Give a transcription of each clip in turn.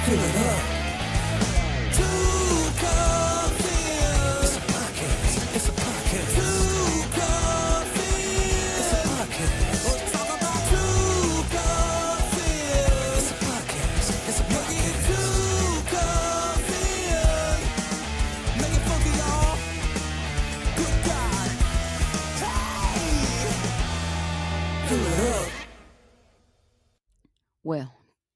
Fill it up. Two coffees. It's a podcast. It's a podcast. Two coffees. It's a podcast. Let's talk about two coffees. It's a podcast. It's a podcast. Two coffees. Make it funky, y'all. Good God. Hey. Fill it up. Well,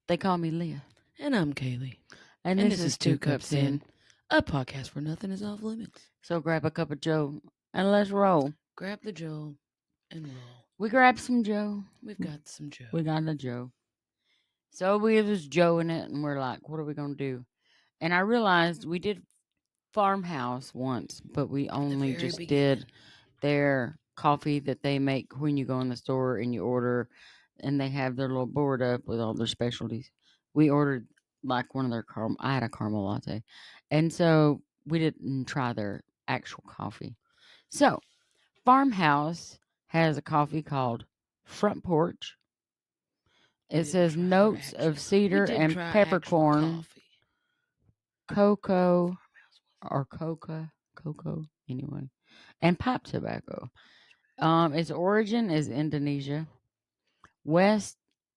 they call me Leah. And I'm Kaley. And this is Two Cups In. A podcast where nothing is off limits. So grab a cup of Joe and let's roll. Grab the Joe and roll. We grabbed some Joe. We've got some Joe. We got a Joe. So we was Joe in it, and we're like, what are we going to do? And I realized we did Farmhouse once, but we only very just beginning. did their coffee that they make when you go in the store and you order, and they have their little board up with all their specialties. We ordered like one of their I had a caramel latte. And so we didn't try their actual coffee. So Farmhouse has a coffee called Front Porch. It says notes of cedar and peppercorn, cocoa or cocoa anyway, and pipe tobacco. Its origin is Indonesia, West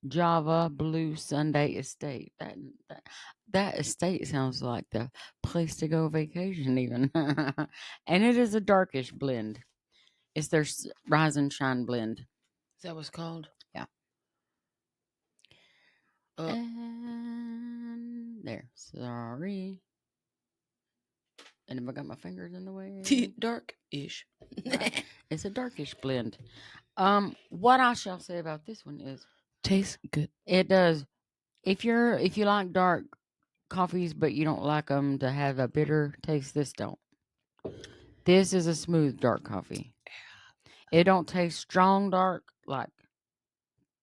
Java Blue Sunday Estate. That estate sounds like the place to go vacation even. And it is a darkish blend. It's their Rise and Shine blend. Is that what it's called? Yeah. And there. Sorry. And if I got my fingers in the way. Dark-ish. Right. It's a darkish blend. What I shall say about this one is Tastes good. it does. If you like dark coffees, but you don't like them to have a bitter taste, this don't. This is a smooth dark coffee. It don't taste strong dark like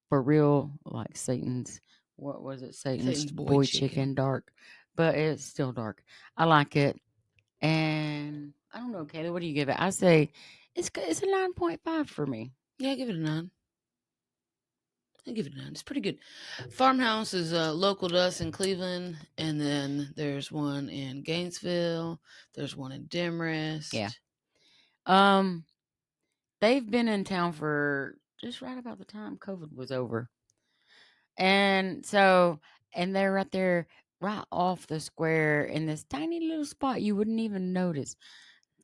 for real, like Satan's. What was it? Satan's boy chicken dark, but it's still dark. I like it, and I don't know, Kaley. What do you give it? I say it's a 9.5 for me. Yeah, I give it a 9. It's pretty good. Farmhouse is local to us in Cleveland, and then there's one in Gainesville. There's one in Demorest. Yeah. They've been in town for just right about the time COVID was over, and they're right there, right off the square in this tiny little spot you wouldn't even notice.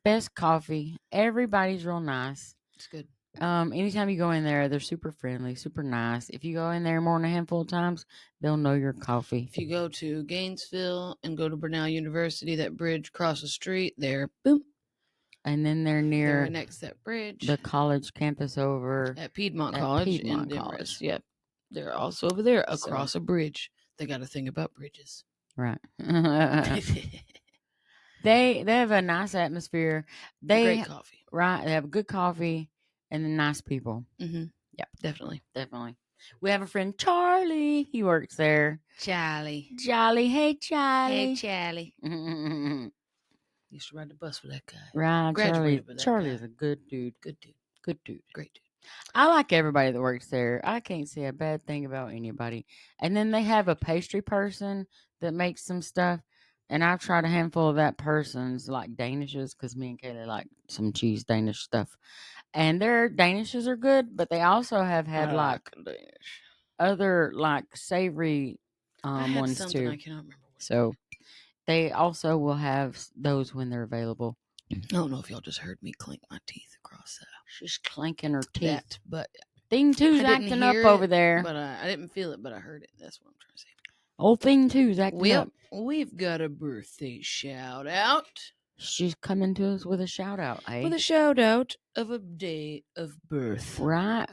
Best coffee. Everybody's real nice. It's good. Anytime you go in there, they're super friendly, super nice. If you go in there more than a handful of times, they'll know your coffee. If you go to Gainesville and go to Burnell University, that bridge across the street, there, boom. And then they're near They're next to that bridge. the college campus over at Piedmont College in Demorest. Yep. They're also over there across a bridge. They got a thing about bridges. Right. They have a nice atmosphere. Great coffee. Right. They have good coffee and then nice people. Mm-hmm. Yep. Definitely. We have a friend, Charlie. He works there. Charlie. Hey, Charlie. Hey, Charlie. Used to ride the bus with that guy. Right. Graduated with that Charlie guy. is a good dude. Good dude. Good dude. Great dude. I like everybody that works there. I can't say a bad thing about anybody. And then they have a pastry person that makes some stuff. And I've tried a handful of that person's, like Danishes, because me and Kaley like some cheese Danish stuff. And their Danishes are good, but they also have had Danish. Other like savory ones too. I cannot remember. So they also will have those when they're available. I don't know if y'all just heard me clink my teeth across that. She's clanking her teeth. But Thing 2's acting up over there. But I didn't feel it, but I heard it. That's what I'm trying to say. Old Thing 2's acting up. We've got a birthday shout out. She's coming to us with a shout out, eh? With a shout out of a day of birth. Right.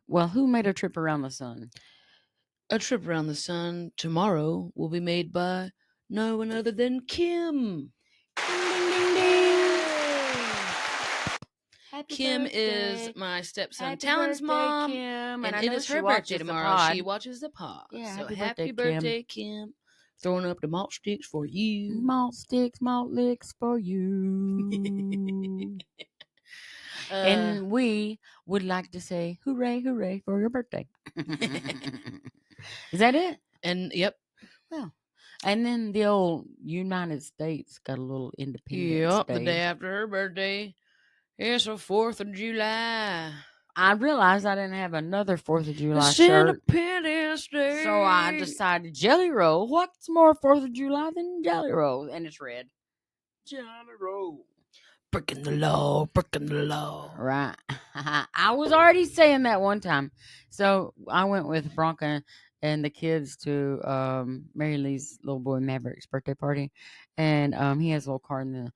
Well, who made a trip around the sun? A trip around the sun tomorrow will be made by no one other than Kim. Ding, ding, ding. Kim is my stepson Talon's mom, Kim. and it is her birthday tomorrow. She watches the pod. Yeah, so happy birthday, Kim. Throwing up the malt sticks for you. Malt sticks, malt licks for you. And we would like to say, hooray, hooray for your birthday. Is that it? And yep. Well, And then the old United States got a little Independence Yep, the Day. day after her birthday. It's the 4th of July. I realized I didn't have another 4th of July It's shirt. Independence Day. So I decided Jelly Roll. What's more 4th of July than Jelly Roll? And it's red. Jelly Roll. Breaking the law, breaking the law. Right. I was already saying that one time. So I went with Bronca and the kids to Mary Lee's little boy Maverick's birthday party. And he has a little car in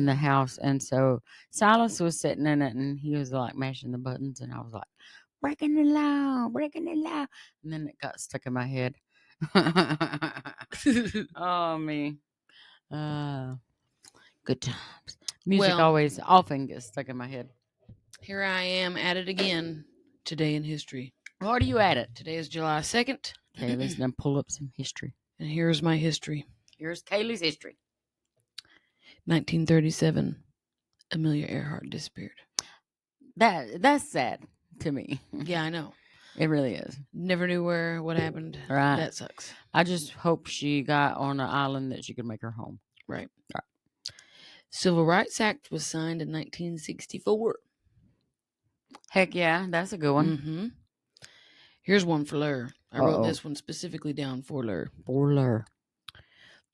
the house. And so Silas was sitting in it and he was like mashing the buttons and I was like, breaking the law, breaking the law. And then it got stuck in my head. Oh me. Good times. Music Well, always often gets stuck in my head. here I am at it again. Today in history. What are you at it? Today is July 2nd. Okay, let's then pull up some history. And here's my history. Here's Kaley's history. 1937. Amelia Earhart disappeared. That's sad to me. Yeah, I know. It really is. Never knew what happened. Right. That sucks. I just hope she got on an island that she could make her home. Right. Civil Rights Act was signed in 1964. Heck yeah, that's a good one. Mm-hmm. Here's one for Lur. I wrote Uh-oh. this one specifically down for Lur. Borler.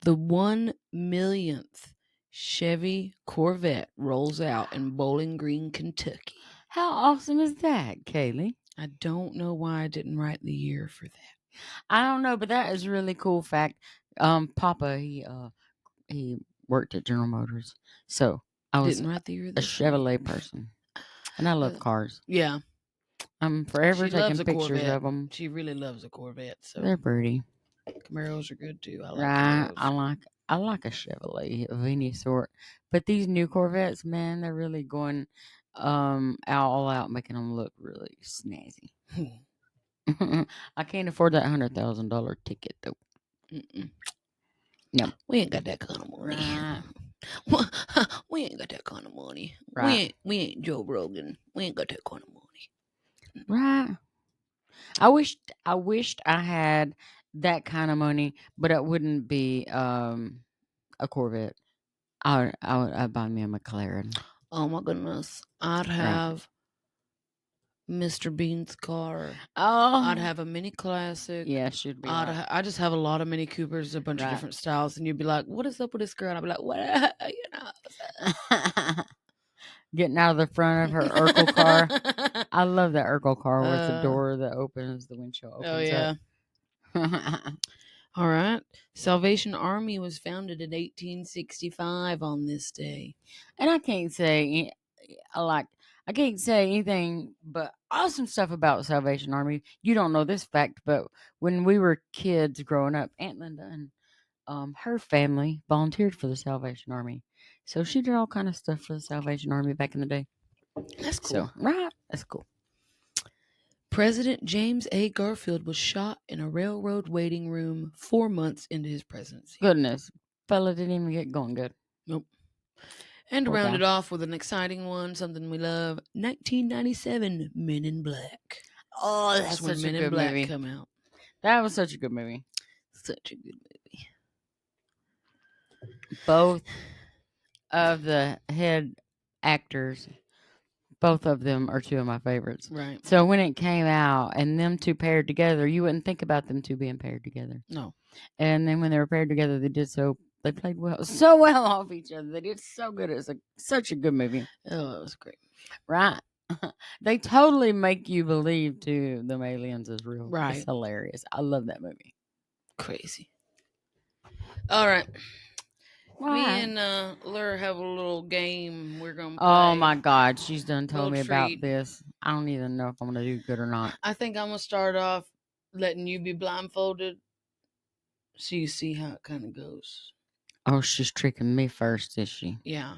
The 1 millionth Chevy Corvette rolls out in Bowling Green, Kentucky. How awesome is that, Kaley? I don't know why I didn't write the year for that. I don't know, but that is a really cool fact. Papa, he worked at General Motors, so I was Didn't write the year. a Chevrolet person, and I love cars. Yeah, I'm forever She loves taking a pictures Corvette. of them. she really loves a Corvette. So They're pretty. Camaros are good too. I like Right. Camaros. I like a Chevrolet of any sort. But these new Corvettes, man, they're really going all out, making them look really snazzy. I can't afford that $100,000 ticket though. Mm-mm. No. We ain't got that kind of money. Right. We ain't got that kind of money. Right. We ain't Joe Rogan. We ain't got that kind of money. Right. I wished I had that kind of money, but it wouldn't be a Corvette. I'd buy me a McLaren. Oh my goodness. I'd have Mr. Bean's car. Oh, I'd have a Mini Classic. yeah, should be. I just have a lot of Mini Coopers, a bunch of Right. different styles, and you'd be like, "What is up with this girl?" And I'd be like, "What?" You know. Getting out of the front of her Urkel car. I love that Urkel car with the door that opens, the windshield opens. Oh yeah. Up. All right. Salvation Army was founded in 1865 on this day. And I can't say anything but awesome stuff about Salvation Army. You don't know this fact, but when we were kids growing up, Aunt Linda and her family volunteered for the Salvation Army. So she did all kind of stuff for the Salvation Army back in the day. That's cool. So, right, that's cool. President James A. Garfield was shot in a railroad waiting room 4 months into his presidency. Goodness, fella didn't even get going good. Nope. And to Poor round guy. it off with an exciting one, something we love, 1997, Men in Black. Oh, That's when Men in Black come out. That was such a good movie. Such a good movie. Both of the head actors, both of them are two of my favorites. Right. So when it came out and them two paired together, you wouldn't think about them two being paired together. No. And then when they were paired together, they played so well off each other. They did so good. It's such a good movie. Oh, it was great. Right. They totally make you believe too them aliens is real. Right. It's hilarious. I love that movie. Crazy. All right. Why? Me and Lur have a little game we're going to play. Oh my God, she's done told Little me about treat. this. I don't even know if I'm gonna do good or not. I think I'm going to start off letting you be blindfolded so you see how it kind of goes. Oh, she's tricking me first, is she? Yeah.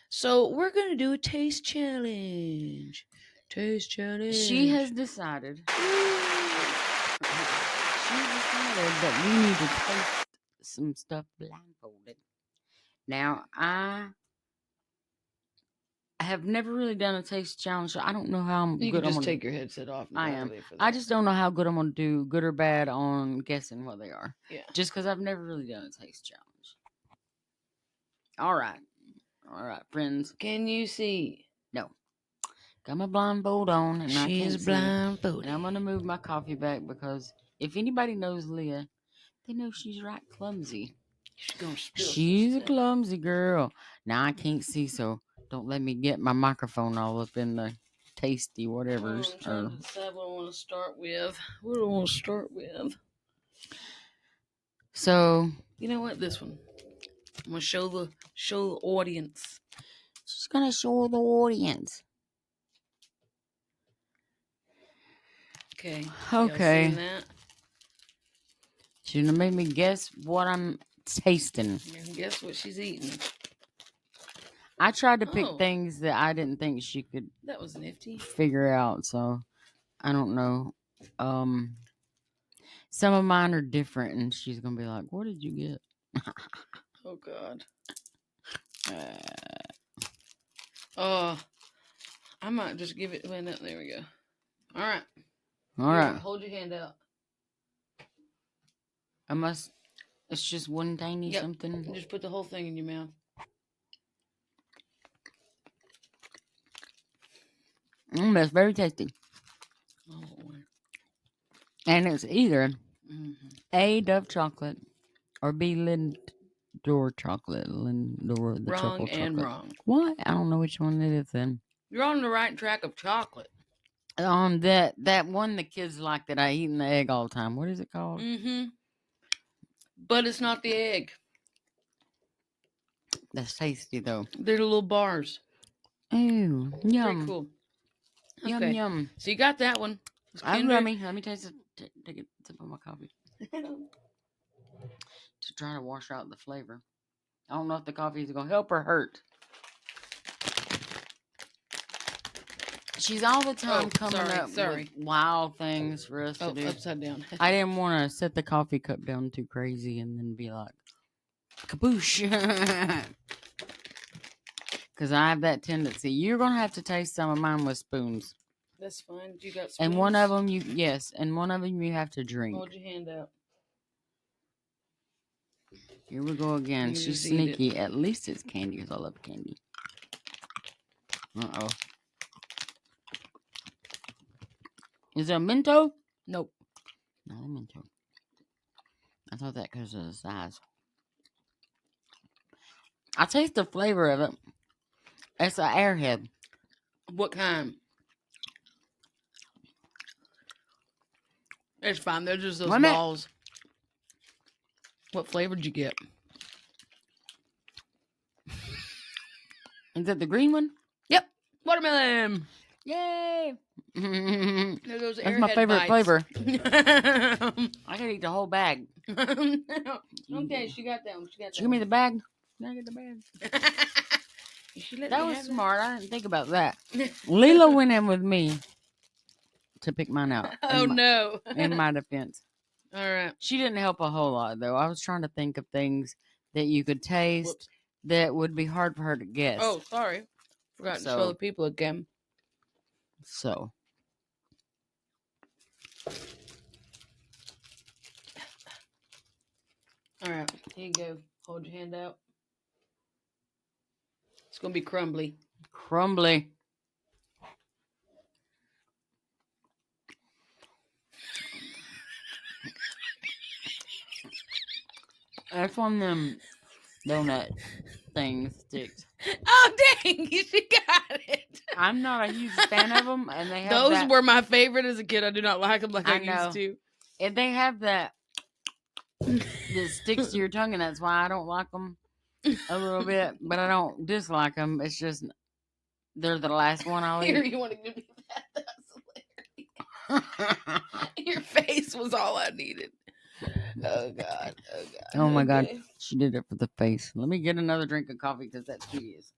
So we're going to do a taste challenge. Taste challenge. She has decided. That we need to taste some stuff blindfolded. Now, I I have never really done a taste challenge. So I don't know how You good can I'm just gonna take your headset off. And I go am. early for I that. just don't know how good I'm gonna do, good or bad, on guessing what they are. Yeah. Just because I've never really done a taste challenge. All right, friends. Can you see? No, got my blindfold on, and I can't She's see. blindfolded. And I'm gonna move my coffee back because if anybody knows Leah, they know she's right clumsy. She's gonna spill some She's a stuff. clumsy girl. Now I can't see, so don't let me get my microphone all up in the tasty whatever's. I'm trying to decide what I want to start with. What do I want to start with? So You know what? This one. I'm gonna show the audience. she's gonna show the audience. Okay. Okay. Y'all seen that? She's gonna make me guess what I'm tasting. And guess what she's eating? I tried to pick Oh. things that I didn't think she could That was nifty. figure out, so I don't know. Some of mine are different, and she's gonna be like, "What did you get?" Oh God. I might just give it. Wait, no, there we go. All right. All right. Hold your hand out. It's just one tiny Yep. something. And just put the whole thing in your mouth. That's very tasty. Oh boy. And it's either Mm-hmm. A, Dove chocolate, or B, Lindor chocolate. Lindor, the Wrong truffle and chocolate. wrong. What? I don't know which one it is then. You're on the right track of chocolate. That one the kids like that I eat in the egg all the time. What is it called? Mm-hmm. But it's not the egg. That's tasty though. They're the little bars. Ooh, Pretty yum, cool. yum, Okay. yummy. So you got that one. It's I'm Kinder. yummy. Let me taste it. Take a sip of my coffee to try to wash out the flavor. I don't know if the coffee is gonna help or hurt. She's all the time coming up with wild things for us to do. Upside down. I didn't want to set the coffee cup down too crazy and then be like, kaboosh. Because I have that tendency. You're going to have to taste some of mine with spoons. That's fine. You got spoons? And one of them, you have to drink. Hold your hand out. Here we go again. You She's just eat sneaky. At least it's candy because I love candy. Uh-oh. Is it a Mento? Nope. Not a Mento. I thought that because of the size. I taste the flavor of it. It's an Airhead. What kind? It's fine. They're just those balls. What flavor did you get? Is that the green one? Yep. Watermelon. Yay! Those That's my favorite bites. flavor. I could eat the whole bag. Okay, she got that one. Give me the bag. Can I get the bag? That was smart. I didn't think about that. Leela went in with me to pick mine out. Oh, no. In my defense. All right. She didn't help a whole lot, though. I was trying to think of things that you could taste that would be hard for her to guess. Oh, sorry. Forgot to show the people again. So. All right. Here you go. Hold your hand out. It's going to be crumbly. Crumbly. That's one of them donut things sticks. Oh, dang. She got it. I'm not a huge fan of them. And they have Those were my favorite as a kid. I do not like them like I used to. And they have that sticks to your tongue, and that's why I don't like them a little bit. But I don't dislike them. It's just they're the last one I'll Here, eat. you want to give me that? That's hilarious. Your face was all I needed. Oh, God. Oh, God. Oh, my God. She did it for the face. Let me get another drink of coffee because that's tedious.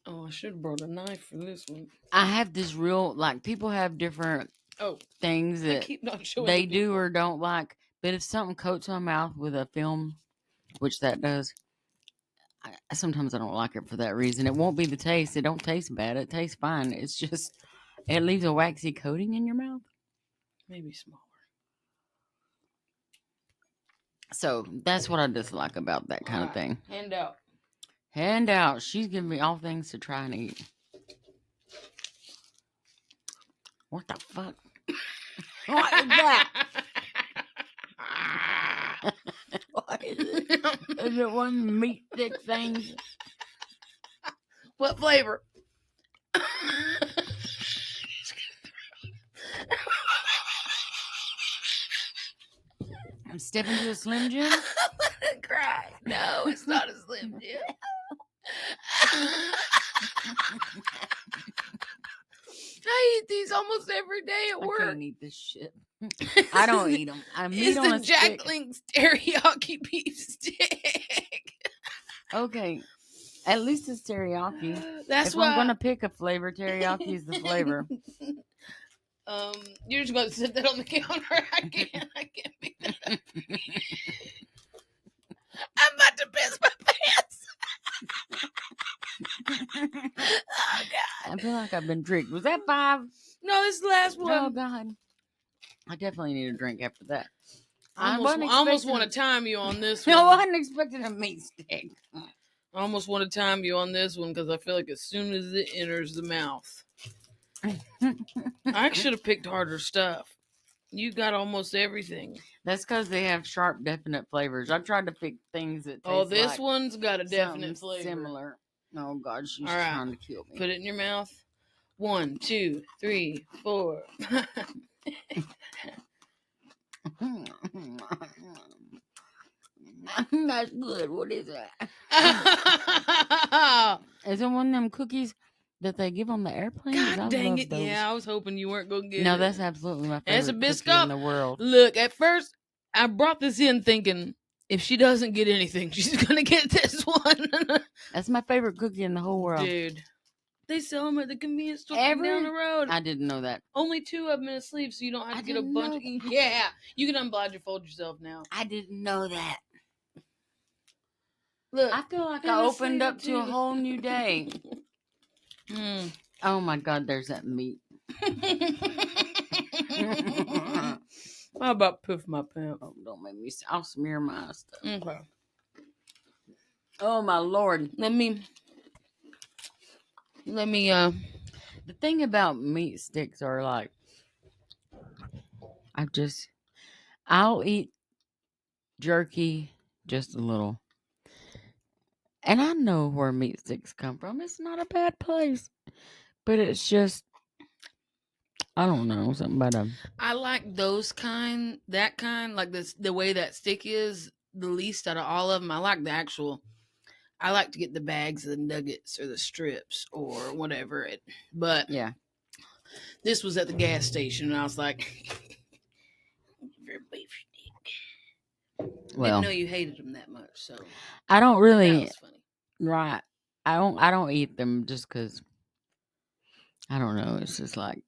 Oh, I should have brought a knife for this one. I have this real, people have different things that they do or don't like. But if something coats my mouth with a film, which that does, Sometimes I don't like it for that reason. It won't be the taste. It don't taste bad. It tastes fine. It's just it leaves a waxy coating in your mouth. Maybe smaller. So that's what I dislike about that kind of thing. Hand out. Hand out. She's giving me all things to try and eat. What the fuck? What is that? What is it? Is it one of the meat stick things? What flavor? I'm stepping to a Slim Jim. I'm gonna cry. No, it's not a Slim Jim. I eat these almost every day at I work. can't eat this shit. I don't eat them. I meat It's on the a stick. Jack Link's teriyaki beef stick. Okay, at least it's teriyaki. That's If why I'm gonna pick a flavor, teriyaki is the flavor. You're just gonna sit that on the counter. I can't pick that up. I'm about to piss my pants. Oh God! I feel like I've been tricked. Was that 5? No, this is the last one. Oh God! I definitely need a drink after that. I almost want to time you on this one. No, I wasn't expecting a meat stick. I almost want to time you on this one because I feel like as soon as it enters the mouth, I should have picked harder stuff. You got almost everything. That's because they have sharp, definite flavors. I tried to pick things that taste Oh, this like one's got a definite something flavor. similar. Oh God, she's All right. trying to kill me. Put it in your mouth. 1, 2, 3, 4. That's good. What is that? Is it one of them cookies that they give on the airplane? 'Cause I God dang love it! those. Yeah, I was hoping you weren't gonna get it. No, that's absolutely my That's a favorite cookie Biscoff. in the world. Look, at first I brought this in thinking if she doesn't get anything, she's gonna get this one. That's my favorite cookie in the whole world. Dude, they sell them at the convenience store Every- down the road. I didn't know that. Only 2 of them in a sleeve, so you don't have I to get a didn't bunch. know Yeah, you can unblind your fold yourself now. I didn't know that. Look, I feel like in I the opened sleeve up to a too. whole new day. Mm. Oh my God, there's that meat. How about poof my pants? Oh, don't make me. I'll smear my stuff. Okay. Oh my Lord. Let me. The thing about meat sticks are like, I'll eat jerky just a little. And I know where meat sticks come from. It's not a bad place. But it's just, I don't know, something about them. I like that kind, like this, the way that stick is the least out of all of them. I like the actual. I like to get the bags of the nuggets or the strips or whatever. But Yeah. this was at the gas station, and I was like, beef stick. Well, Didn't know you hated them that much, so I don't that really, was funny. right. I don't eat them just because, I don't know. It's just like,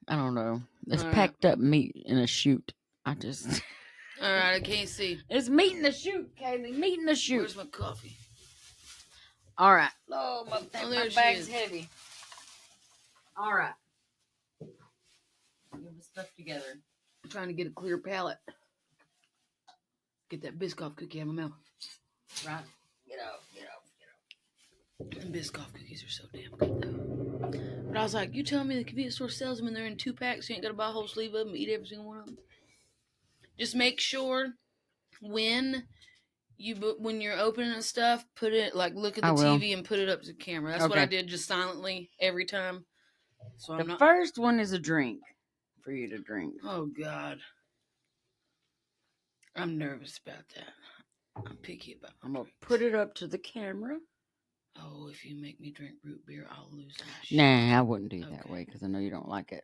I don't know. It's All right. packed up meat in a chute. I just, All right, I can't see. it's meat in the chute, Kaley. Meat in the chute. Where's my coffee? All right. Oh, my there she bag's is. heavy. All right. Get the stuff together. I'm trying to get a clear palate. Get that Biscoff cookie out of my mouth. Right. Get out. And Biscoff cookies are so damn good, though. But I was like, you telling me the convenience store sells them and they're in 2 packs? You ain't got to buy a whole sleeve of them and eat every single one of them? Just make sure when you're opening the stuff, put it, like, look at the TV and put it up to the camera. That's what I did, just silently every time. So The first one is a drink for you to drink. Oh, God. I'm nervous about that. I'm picky about I'm going to put it up to the camera. Oh, if you make me drink root beer, I'll lose my shit. Nah, I wouldn't do that Okay. way because I know you don't like it.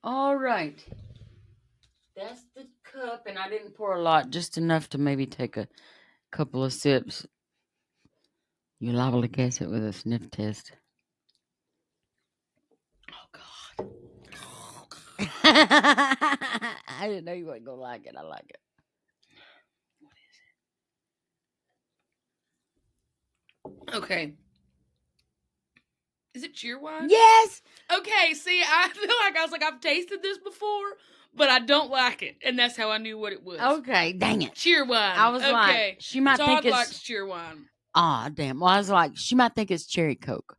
All right. That's the cup, and I didn't pour a lot, just enough to maybe take a couple of sips. You're liable to guess it with a sniff test. Oh, God. I didn't know you wasn't gonna like it. I like it. Okay. Is it cheerwine? Yes. Okay, see, I feel like I was like, I've tasted this before, but I don't like it. And that's how I knew what it was. Okay. Dang it. Cheerwine. I was okay. like, she might Todd think likes it's. cheerwine. Ah, damn. Well, I was like, she might think it's cherry Coke.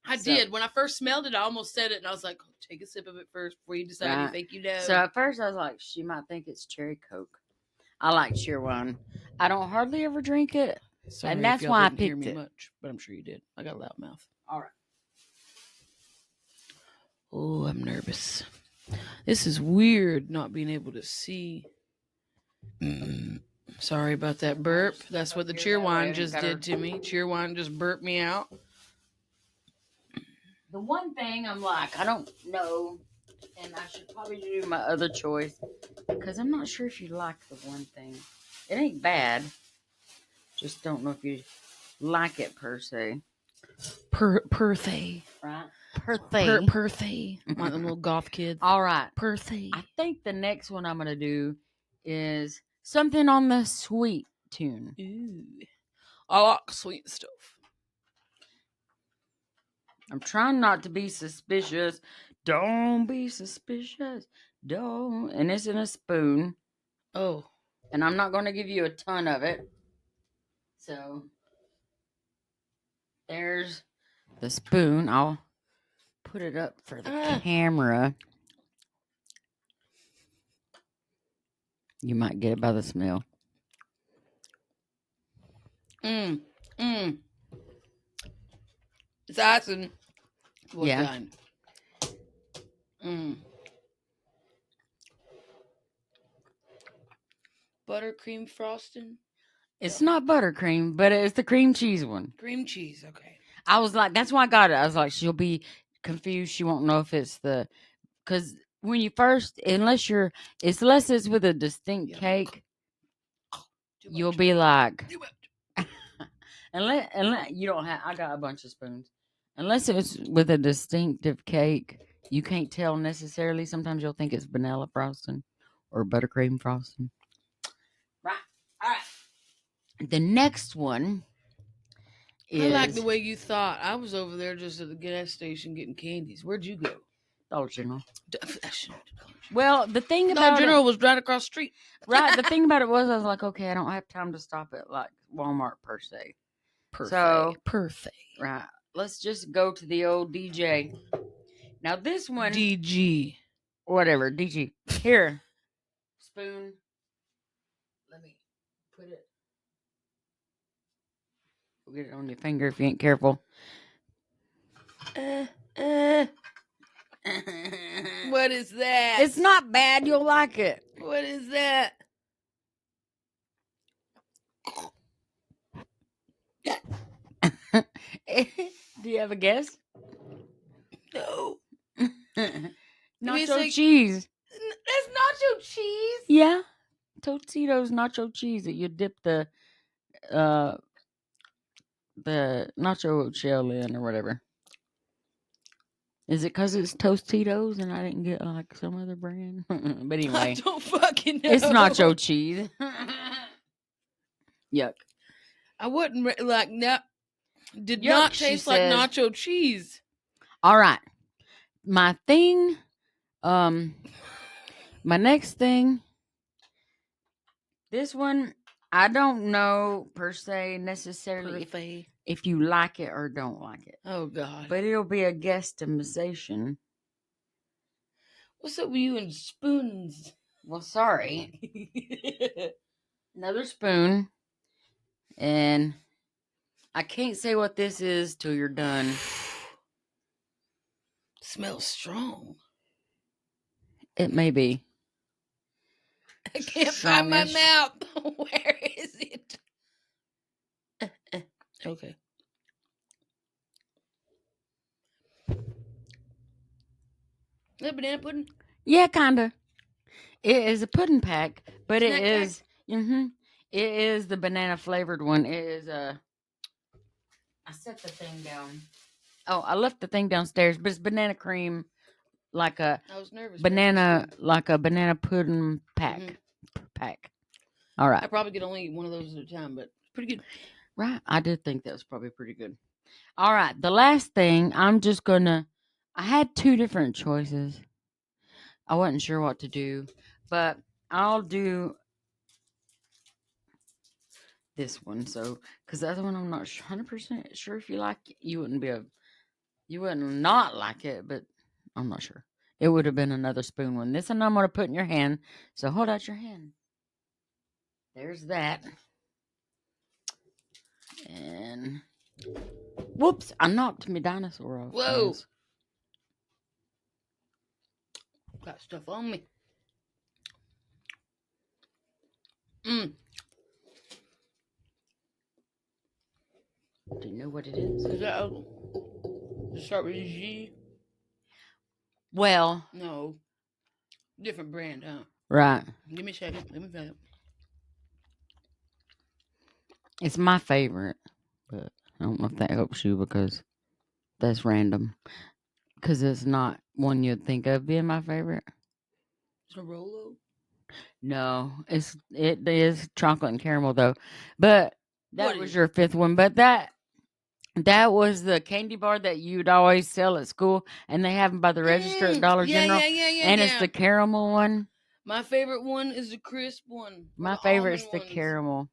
I did. When I first smelled it, I almost said it, and I was like, take a sip of it first before you decide you Right. think you know. So at first I was like, she might think it's cherry Coke. I like cheerwine. I don't hardly ever drink it. Sorry and that's if y'all why I didn't hear picked me it. much, but I'm sure you did. I got a loud mouth. All right. Oh, I'm nervous. This is weird not being able to see. Sorry about that burp. That's what the cheerwine just did to me. Cheerwine just burped me out. The one thing I'm like, I don't know, and I should probably do my other choice because I'm not sure if you like the one thing. It ain't bad. Just don't know if you like it per se. Perthay. Right? Perthay. Like them little goth kids. All right. Perthay. I think the next one I'm going to do is something on the sweet tune. Ooh. I like sweet stuff. I'm trying not to be suspicious. Don't be suspicious. Don't. And it's in a spoon. Oh. And I'm not going to give you a ton of it. So, there's the spoon. I'll put it up for the camera. You might get it by the smell. It's icing. What Yeah. kind? Buttercream frosting? It's not buttercream, but it's the cream cheese one. Cream cheese, okay. I was like, that's why I got it. I was like, she'll be confused. She won't know if it's the, because when you first, unless it's with a distinct cake, you'll be like, unless you don't have, I got a bunch of spoons. Unless it's with a distinctive cake, you can't tell necessarily. Sometimes you'll think it's vanilla frosting or buttercream frosting. Right. All right. The next one is. I like the way you thought. I was over there just at the gas station getting candies. Where'd you go? Dollar General. I shouldn't have done it. Well, the thing Dollar about General it, was right across the street. right? The thing about it was, I was like, okay, I don't have time to stop at like Walmart per se. Perfect. Right. Let's just go to the old DJ. Now this one, DG. whatever, DG. Here, spoon. Let me put it. You'll get it on your finger if you ain't careful. What is that? It's not bad. You'll like it. What is that? Do you have a guess? No. Nacho cheese. That's nacho cheese? Yeah. Tostitos nacho cheese that you dip the nacho shell in or whatever. Is it because it's Tostitos and I didn't get like some other brand? But anyway, I don't fucking know. it's nacho cheese. Yuck. I wouldn't like that. Did Yuck, not she taste like says. nacho cheese. All right. My thing, my next thing, this one, I don't know per se necessarily if you like it or don't like it. Oh, God. But it'll be a guesstimation. What's up with you and spoons? Well, sorry. Another spoon. And I can't say what this is till you're done. Smells strong. It may be. I can't find my Strongish. mouth. Where is it? Okay. Is that banana pudding? Yeah, kinda. It is a pudding pack, but Snack it is. It is the banana flavored one. It is I set the thing down. Oh, I left the thing downstairs, but it's banana cream like a I was nervous. banana pudding pack. Mhm. Pack. All I right. probably could only eat one of those at a time, but it's pretty good. Right. I did think that was probably pretty good. All right. The last thing, I had two different choices. I wasn't sure what to do, but I'll do this one. So, because the other one, I'm not 100% sure if you like it. You wouldn't not like it, but I'm not sure. It would have been another spoon one. This one I'm going to put in your hand. So hold out your hand. There's that. And whoops, I knocked my dinosaur off. Whoa. guys. Got stuff on me. Mm. Do you know what it is? Is that does it start with a G? Well, No. Different brand, huh? right. Give me a second. Let me find it. It's my favorite, but I don't know if that helps you because that's random. Because it's not one you'd think of being my favorite. It's a Rolo. No, it is chocolate and caramel though. But that What was is your fifth one. But that was the candy bar that you'd always sell at school, and they have them by the register at Dollar yeah, General. yeah. And it's the caramel one. My favorite one is the crisp one. or My the favorite is almond the ones. caramel.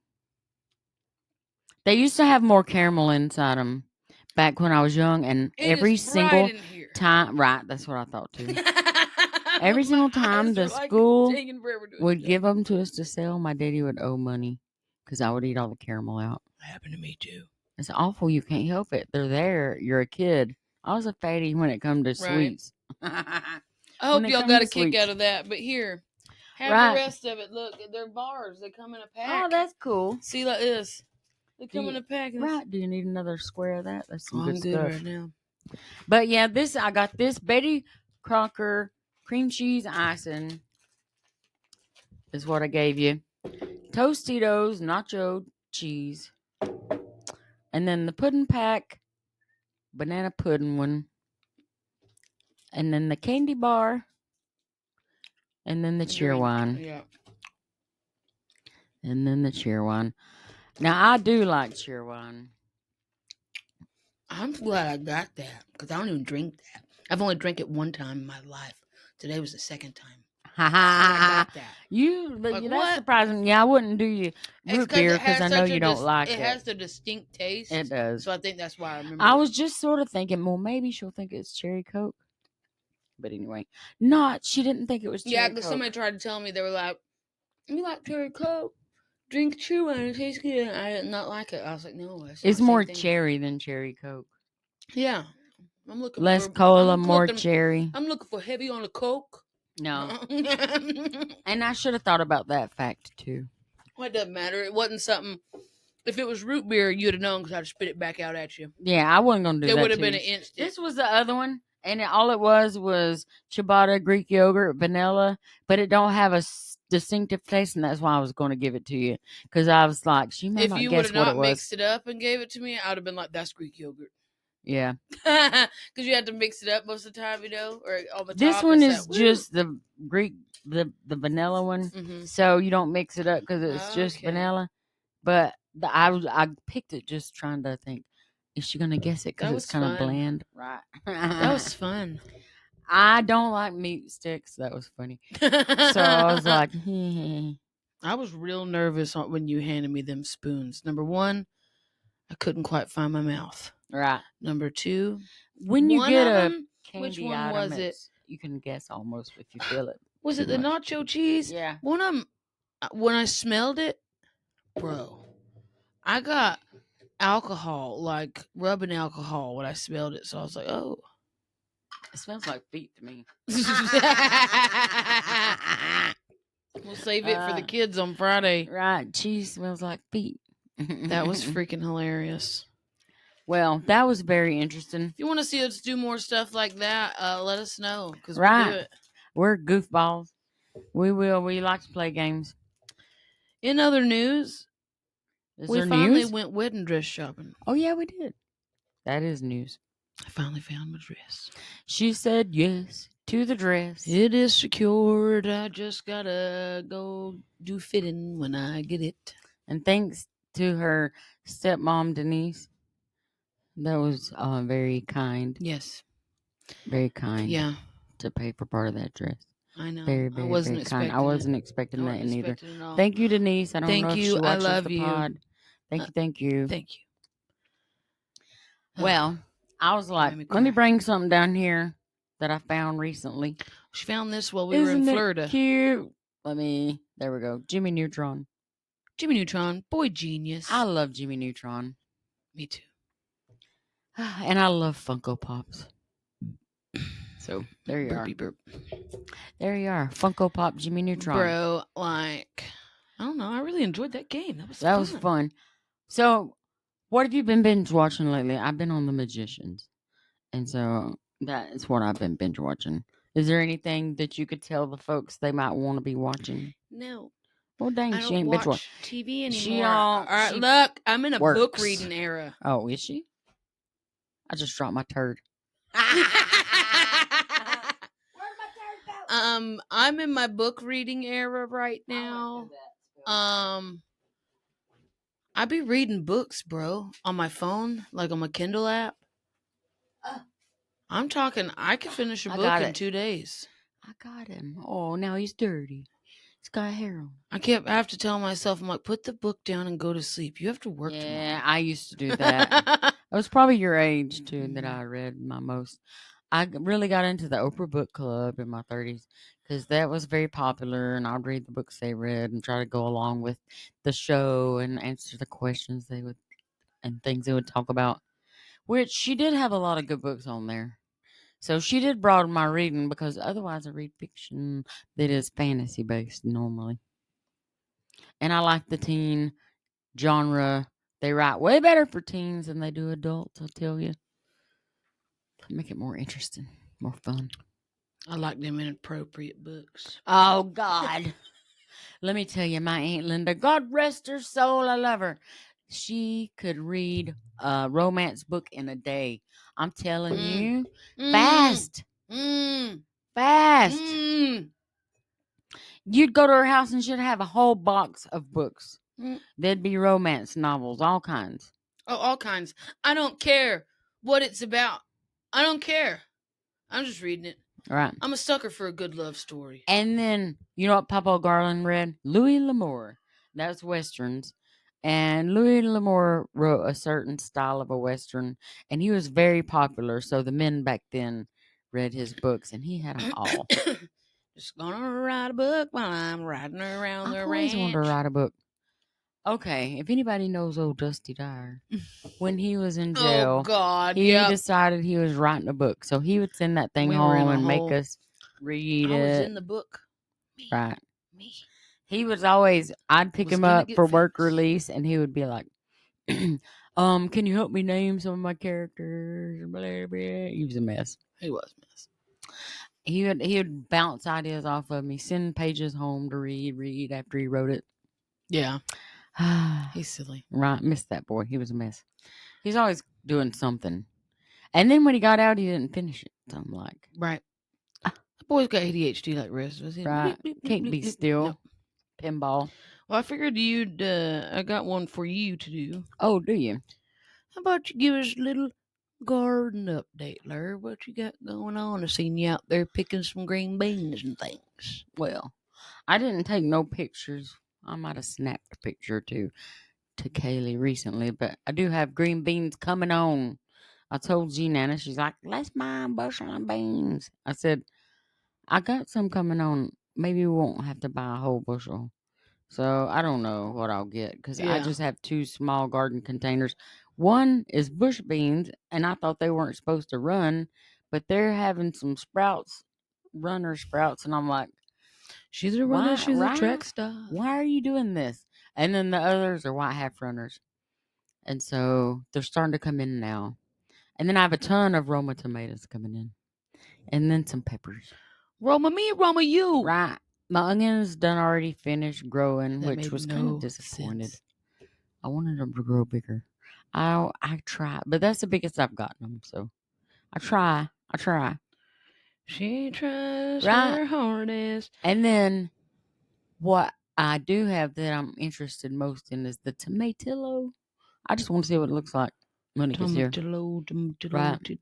They used to have more caramel inside them back when I was young, and It every is bright single in here. time, right? That's what I thought too. Every single My time eyes the are, like, school taking forever to would adjust. give them to us to sell, my daddy would owe money because I would eat all the caramel out. That happened to me too. It's awful. You can't help it. They're there. You're a kid. I was a fatty when it come to Right. sweets. I When hope it y'all come got to a kick sweets. out of that. But here, have Right. the rest of it. Look, they're bars. They come in a pack. Oh, that's cool. See, like this. They come Do in you- a pack. And Right. Do you need another square of that? That's some Oh, good I'm good stuff. right now. But yeah, I got this Betty Crocker cream cheese icing is what I gave you. Tostitos nacho cheese. And then the pudding pack banana pudding one. And then the candy bar. And then the cheer Drink. wine. Yeah. And then the cheer wine. Now I do like cheer wine. I'm glad I got that because I don't even drink that. I've only drank it one time in my life. Today was the second time. Ha And I got that. That's what? surprising. Yeah, I wouldn't do you It's root beer it has because I know such a you don't like It has the distinct taste. It does. So I think that's why I remember. I it. was just sort of thinking, well, maybe she'll think it's cherry Coke. But anyway, she didn't think it was cherry Yeah, Coke. because somebody tried to tell me, they were like, "You like cherry Coke? Drink chew wine. It tastes good." I did not like it. I was like, "No, it's not It's the more same thing." cherry than cherry Coke. Yeah, I'm looking Less for cola, more cherry. I'm looking for heavy on the Coke. No. Well, And I should have thought about that fact too. it doesn't matter. It wasn't something. If it was root beer, you'd have known because I'd spit it back out at you. Yeah, I wasn't gonna do that. It would have to been you. an instant. This was the other one, and all it was ciabatta, Greek yogurt, vanilla, but it don't have a distinctive taste, and that's why I was going to give it to you because I was like, she might If not you would guess have what not it was. mixed it up and gave it to me, I would have been like, "That's Greek yogurt." Yeah, Because you had to mix it up most of the time, or on the top. this one it's is that, just the Greek, the vanilla one, Mhm. so you don't mix it up because it's just Okay. vanilla. But I picked it just trying to think, is she gonna guess it because That it's was kind of fun. bland, right? That was fun. I don't like meat sticks. That was funny. So I was like, I was real nervous when you handed me them spoons. Number one, I couldn't quite find my mouth. right. Number two, When you one get of a them, candy which one item, was it? you can guess almost if you feel it. Was too it the much. nacho cheese? Yeah. One of them, when I smelled it, bro, I got alcohol, like rubbing alcohol when I smelled it. So I was like, oh. It smells like feet to me. We'll save it for the kids on Friday. Right. Cheese smells like feet. That was freaking hilarious. Well, that was very interesting. If you want to see us do more stuff like that, let us know because Right. we'll do it. We're goofballs. We will. We like to play games. In other news, Is we there finally news? went wedding dress shopping. Oh, yeah, we did. That is news. I finally found my dress. She said yes. to the dress. It is secured. I just gotta go do fitting when I get it. And thanks to her stepmom, Denise. That was very kind. Yes. Very kind. Yeah, To pay for part of that dress. I know. Very, I very, wasn't very kind. expecting I it. wasn't expecting I that wasn't neither. expecting it at all. Thank you, Denise. I don't Thank know if you. she I watches love the you. pod. Thank you. Thank you. Thank you. Well, I was like, made me let me cry. bring something down here that I found recently. She found this while we were in Isn't it Florida. cute? There we go. Jimmy Neutron. Jimmy Neutron, boy genius. I love Jimmy Neutron. Me too. And I love Funko Pops. So there you Burpy are. burp. There you are. Funko Pop Jimmy Neutron. Bro, like, I don't know. I really enjoyed that game. That was fun. So, what have you been binge watching lately? I've been on The Magicians. And so that is what I've been binge watching. Is there anything that you could tell the folks they might want to be watching? No. Well, dang, I she don't ain't binge watch watching. TV anymore. She don't- All right, she look, I'm in a book works. reading era. Oh, is she? I just dropped my turd. I'm in my book reading era right now. I be reading books, bro, on my phone, like on my Kindle app. I'm talking, I could finish a I book got in it. 2 days. I got him. Oh, now he's dirty. He's got hair on. I have to tell myself, I'm like, put the book down and go to sleep. You have to work Yeah, tomorrow. I used to do that. It was probably your age, too, that I read my most. I really got into the Oprah Book Club in my 30s because that was very popular, and I'd read the books they read and try to go along with the show and answer the questions they would and things they would talk about, which she did have a lot of good books on there. So she did broaden my reading because otherwise I read fiction that is fantasy based normally. And I like the teen genre. They write way better for teens than they do adults, I'll tell you. Make it more interesting, more fun. I like them inappropriate books. Oh, God. Let me tell you, my Aunt Linda, God rest her soul, I love her. She could read a romance book in a day. I'm telling you, fast. Fast. You'd go to her house and she'd have a whole box of books. There'd be romance novels, all kinds. Oh, all kinds. I don't care what it's about. I don't care. I'm just reading it. Right. I'm a sucker for a good love story. And then, you know what Papa Garland read? Louis L'Amour. That's Westerns. And Louis L'Amour wrote a certain style of a Western, and he was very popular. So the men back then read his books, and he had them all. Just gonna write a book while I'm riding around the I've always wanted to ranch. write a book. Okay, if anybody knows old Dusty Dyer, when he was in jail, Oh, God, he yep. decided he was writing a book. So he would send that thing We were in home a and make hole. us read I it. was in the book. Me. Right. Me. He was always, I'd pick Was him gonna up get for work famous. release, and he would be like, can you help me name some of my characters? Blah, blah. He was a mess. He was a mess. He would bounce ideas off of me, send pages home to read after he wrote it. Yeah. He's silly. Right, missed that boy. He was a mess. He's always doing something. And then when he got out, he didn't finish it. So I'm like, Right. The boy's got ADHD like rest of us. right, can't be still. No. Pinball. Well, I figured you'd, I got one for you to do. Oh, do you? How about you give us a little garden update, Larry? What you got going on? I seen you out there picking some green beans and things. Well, I didn't take no pictures. I might have snapped a picture or two to Kaley recently, but I do have green beans coming on. I told G Nana, she's like, let's buy a bushel of beans. I said, I got some coming on. Maybe we won't have to buy a whole bushel. So I don't know what I'll get because I Yeah. just have 2 small garden containers. One is bush beans, and I thought they weren't supposed to run, but they're having some sprouts, runner sprouts, and I'm like, She's a runner, she's a track star. why are you doing this? And then the others are white half runners. And so they're starting to come in now. And then I have a ton of Roma tomatoes coming in. And then some peppers. Roma me, Roma you. Right. My onions done already finished growing, That which made was kind no of disappointed. sense. I wanted them to grow bigger. I try, but that's the biggest I've gotten them. So I try. She tries Right. her hardest. And then what I do have that I'm interested most in is the tomatillo. I just want to see what it looks like when it gets here. Right.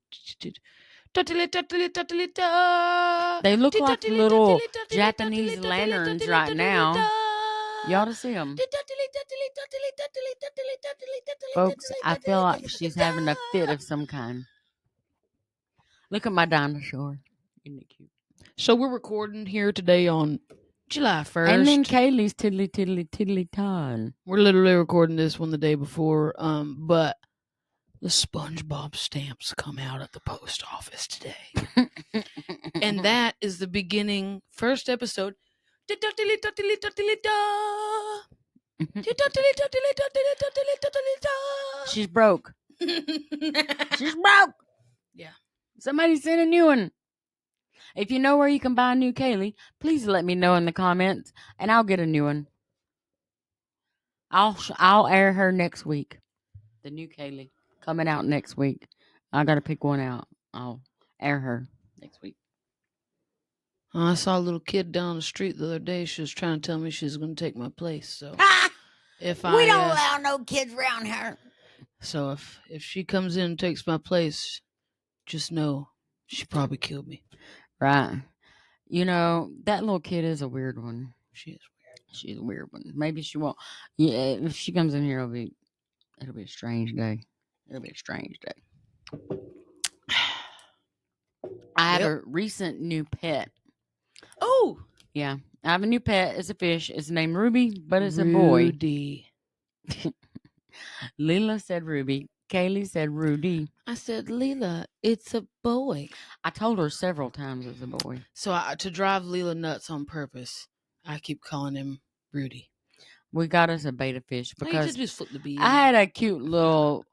They look like little Japanese lanterns right now. You ought to see them. Folks, I feel like she's having a fit of some kind. Look at my dinosaur. Isn't it cute? So we're recording here today on July 1st. And then Kaley's tiddly ton. We're literally recording this one the day before, but the SpongeBob stamps come out at the post office today. And that is the beginning, first episode. She's broke. She's broke. Yeah. Somebody send a new one. If you know where you can buy a new Kaley, please let me know in the comments, and I'll get a new one. I'll air her next week. The new Kaley coming out next week. I gotta pick one out. I'll air her next week. I saw a little kid down the street the other day. She was trying to tell me she was going to take my place. So if We don't allow no kids around here. So if she comes in and takes my place, just know she probably killed me. Right. You know, that little kid is a weird one. She is weird. She's a weird one. Maybe she won't. Yeah, if she comes in here, it'll be a strange day. It'll be a strange day. I have a recent new pet. Oh! Yeah. I have a new pet. It's a fish. It's named Ruby, but it's a boy. Rudy. Leela said Ruby. Kaley said Rudy. I said, Leela, it's a boy. I told her several times it's a boy. So to drive Leela nuts on purpose, I keep calling him Rudy. We got us a beta fish because you just flip the bee. I had a cute little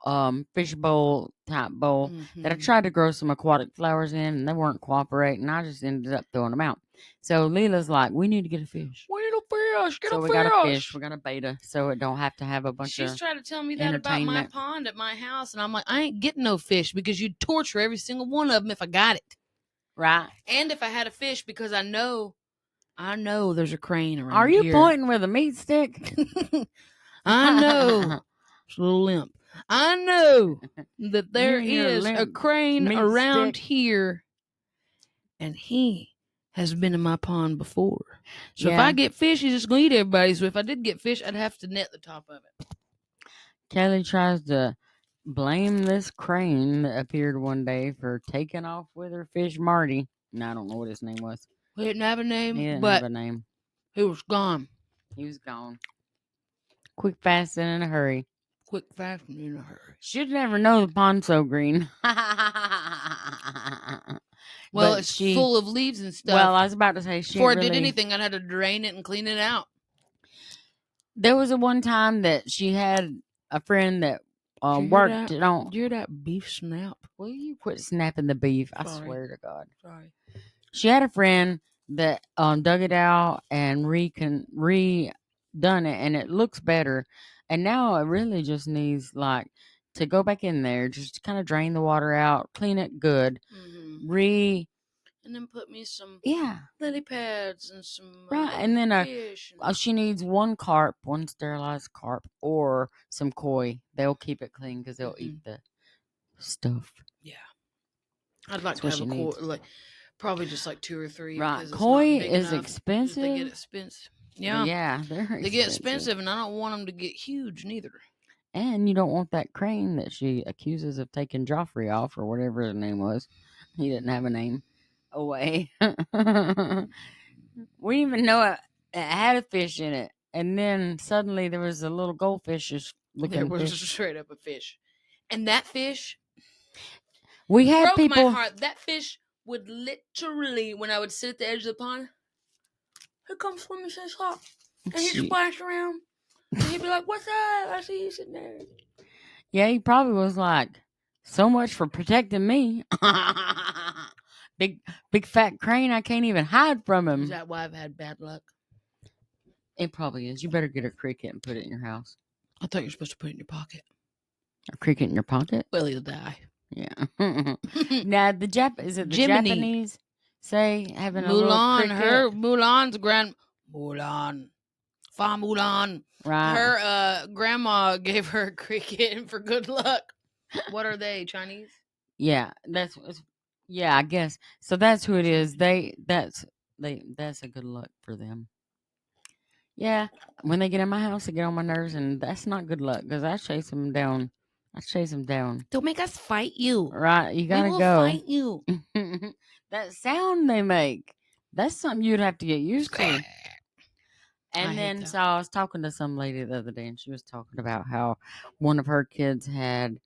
fish bowl type bowl that I tried to grow some aquatic flowers in, and they weren't cooperating. I just ended up throwing them out. So Leela's like, "We need to get a fish. We need a fish. So we got a fish. We got a beta, so it don't have to have a bunch of. She's trying to tell me that about my pond at my house, and I'm like, I ain't getting no fish because you'd torture every single one of them if I got it. Right. And if I had a fish, because I know there's a crane around. Are you here. pointing with a meat stick? I know. It's a little limp. I know that there is a crane around here, and he has been in my pond before. So if I get fish, he's just going to eat everybody. So if I did get fish, I'd have to net the top of it. Kaley tries to blame this crane that appeared one day for taking off with her fish Marty. And I don't know what his name was. He didn't have a name. He didn't have a name. He was gone. He was gone. Quick, fast, and in a hurry. Quick, fast, and in a hurry. Should never know the pond's so green. Well, it's full of leaves and stuff. Well, I was about to say, before I did anything, I'd had to drain it and clean it out. There was a one time that she had a friend that worked on. You're that beef snap. Will you quit snapping the beef? Sorry. I swear to God. Sorry. She had a friend that dug it out and redone it, and it looks better. And now it really just needs to go back in there, just kind of drain the water out, clean it good, and then put me some lily pads and some and then fish. She needs one sterilized carp, or some koi. They'll keep it clean because they'll eat the stuff. Yeah, I'd like to have a koi, probably just 2 or 3. Right, koi is expensive. They get expensive. Yeah, they get expensive, and I don't want them to get huge neither. And you don't want that crane that she accuses of taking Joffrey off, or whatever his name was. He didn't have a name. Away. We didn't even know it had a fish in it. And then suddenly there was a little goldfish looking. There was straight up a fish. And that fish we had broke my heart. That fish would literally, when I would sit at the edge of the pond, here comes Swimming Fish Hawk. And he'd splash around. And he'd be like, what's up? I see you sitting there. Yeah, he probably was like, so much for protecting me. Big fat crane, I can't even hide from him. Is that why I've had bad luck? It probably is. You better get a cricket and put it in your house. I thought you were supposed to put it in your pocket. A cricket in your pocket? Well, he'll die. Yeah. Now, is it the Japanese? say having a little Mulan, cricket. Mulan's Mulan. Fa Mulan. Right. Her grandma gave her a cricket for good luck. What are they? Chinese? Yeah, yeah, I guess. So that's who it is. That's a good luck for them. Yeah, when they get in my house, they get on my nerves, and that's not good luck because I chase them down. Don't make us fight you. Right, you gotta we will go. fight you. That sound they make, that's something you'd have to get used to. And then, so I was talking to some lady the other day, and she was talking about how one of her kids had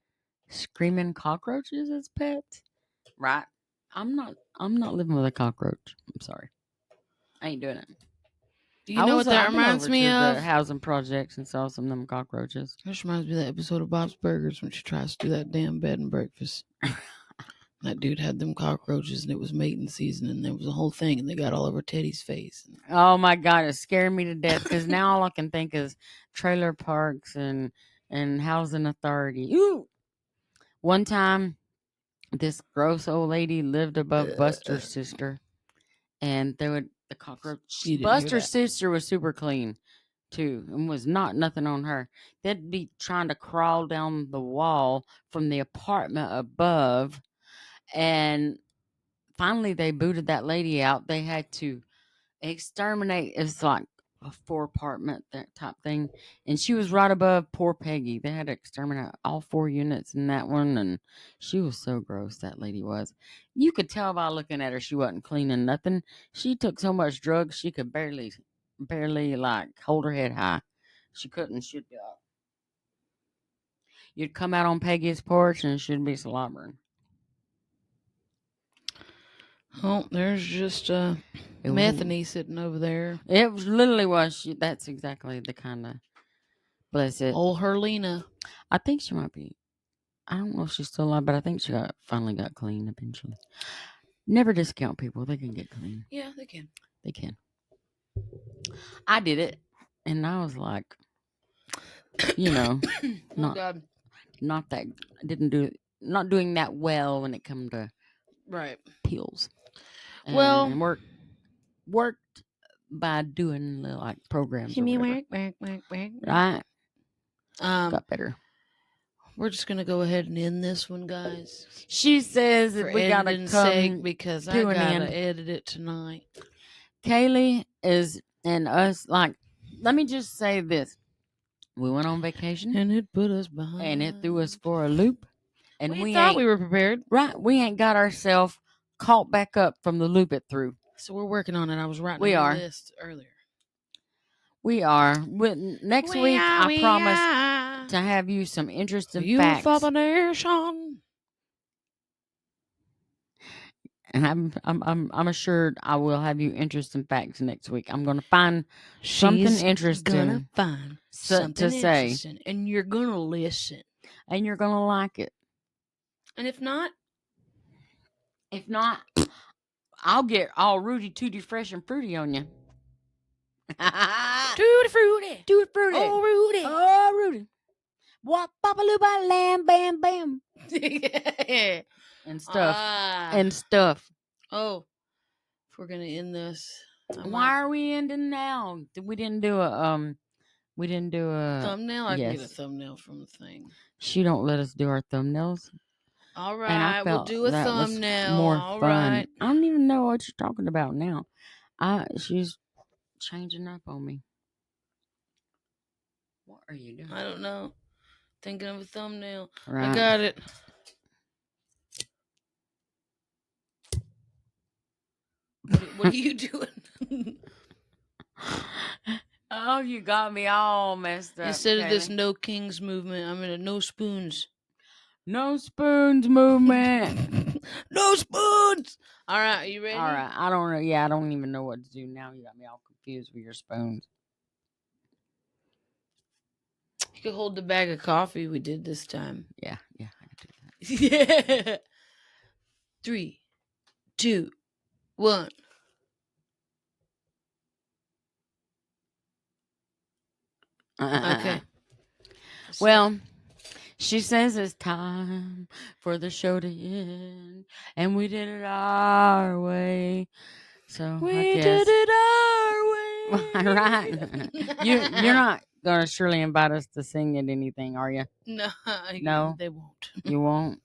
screaming cockroaches as pets. Right? I'm not living with a cockroach. I'm sorry, I ain't doing it. You know what that I've been reminds over me to of? the housing projects and saw some of them cockroaches. This reminds me of that episode of Bob's Burgers when she tries to do that damn bed and breakfast. That dude had them cockroaches and it was mating season and there was a whole thing and they got all over Teddy's face. Oh my God, it's scaring me to death because now all I can think is trailer parks and housing authority. Ooh. One time, this gross old lady lived above Buster's sister, and the cockroach. You didn't hear Buster's that. sister was super clean too, and was not nothing on her. They'd be trying to crawl down the wall from the apartment above, and finally they booted that lady out. They had to exterminate. It's like a 4 apartment that type thing, and she was right above poor Peggy. They had to exterminate all 4 units in that one, and she was so gross. That lady was. You could tell by looking at her she wasn't cleaning nothing. She took so much drugs she could barely like hold her head high. She couldn't. You'd come out on Peggy's porch and she'd be slobbering. Oh, there's just Methany sitting over there. It was literally was. That's exactly the kind of. Bless it. Old Herlina. I think she might be. I don't know if she's still alive, but I think she finally got clean eventually. Never discount people. They can get clean. Yeah, they can. They can. I did it, and I was like, God. not that didn't do not doing that well when it come to Right. pills. And worked by doing like programs. Work. Right. Got better. We're just gonna go ahead and end this one, guys. She says that we gotta come sake because I to an gotta end. edit it tonight. Kaley is and us like. Let me just say this: we went on vacation, and it put us behind, and it threw us for a loop. And we thought we were prepared. Right, we ain't got ourselves caught back up from the loop it threw. So we're working on it. I was writing a list earlier. We are. Next week, I promise to have you some interesting facts. For the nation. And I'm assured I will have you interesting facts next week. I'm going to find something interesting to say, and you're gonna listen, and you're gonna like it. And if not, I'll get all rooty tooty fresh and fruity on you. Tutti fruity. Oh, Rudy. What papalooba lamb bam bam. And stuff. Oh, if we're gonna end this, why are we ending now? We didn't do a thumbnail. I can get a thumbnail from the thing. She don't let us do our thumbnails. All right, we'll do a thumbnail. More all fun. Right. I don't even know what you're talking about now. She's changing up on me. What are you doing? I don't know. Thinking of a thumbnail. Right. I got it. What are you doing? Oh, you got me all messed up. Instead of this no kings movement, I'm in a no spoons. No spoons movement. No spoons. All right, are you ready? All right. I don't know. Yeah, I don't even know what to do now. You got me all confused with your spoons. You could hold the bag of coffee we did this time. Yeah, I could do that. Yeah. 3, 2, 1. Okay. Well, She says it's time for the show to end, and we did it our way. So We I did guess it our way. right. You're not gonna surely invite us to sing at anything, are you? No, No. they won't. You won't.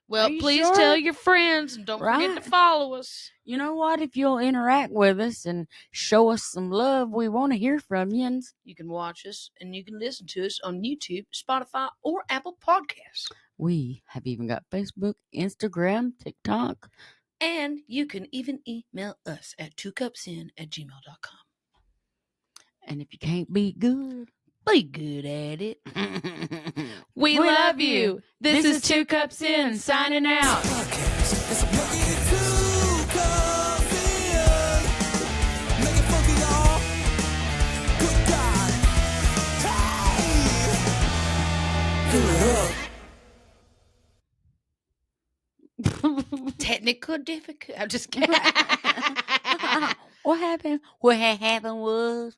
Well, you please sure? tell your friends and don't forget to Right. follow us. You know what? If you'll interact with us and show us some love, we want to hear from you. You can watch us and you can listen to us on YouTube, Spotify, or Apple Podcasts. We have even got Facebook, Instagram, TikTok. And you can even email us at twocupsin@gmail.com. And if you can't be good, Be good at it. we love you. This is Two Cups In signing out. Podcast. It's a fucking two coffee. Make it funky, y'all. Good God. Hey! Fill it up. Technical difficulty. I'm just kidding. What happened? What had happened was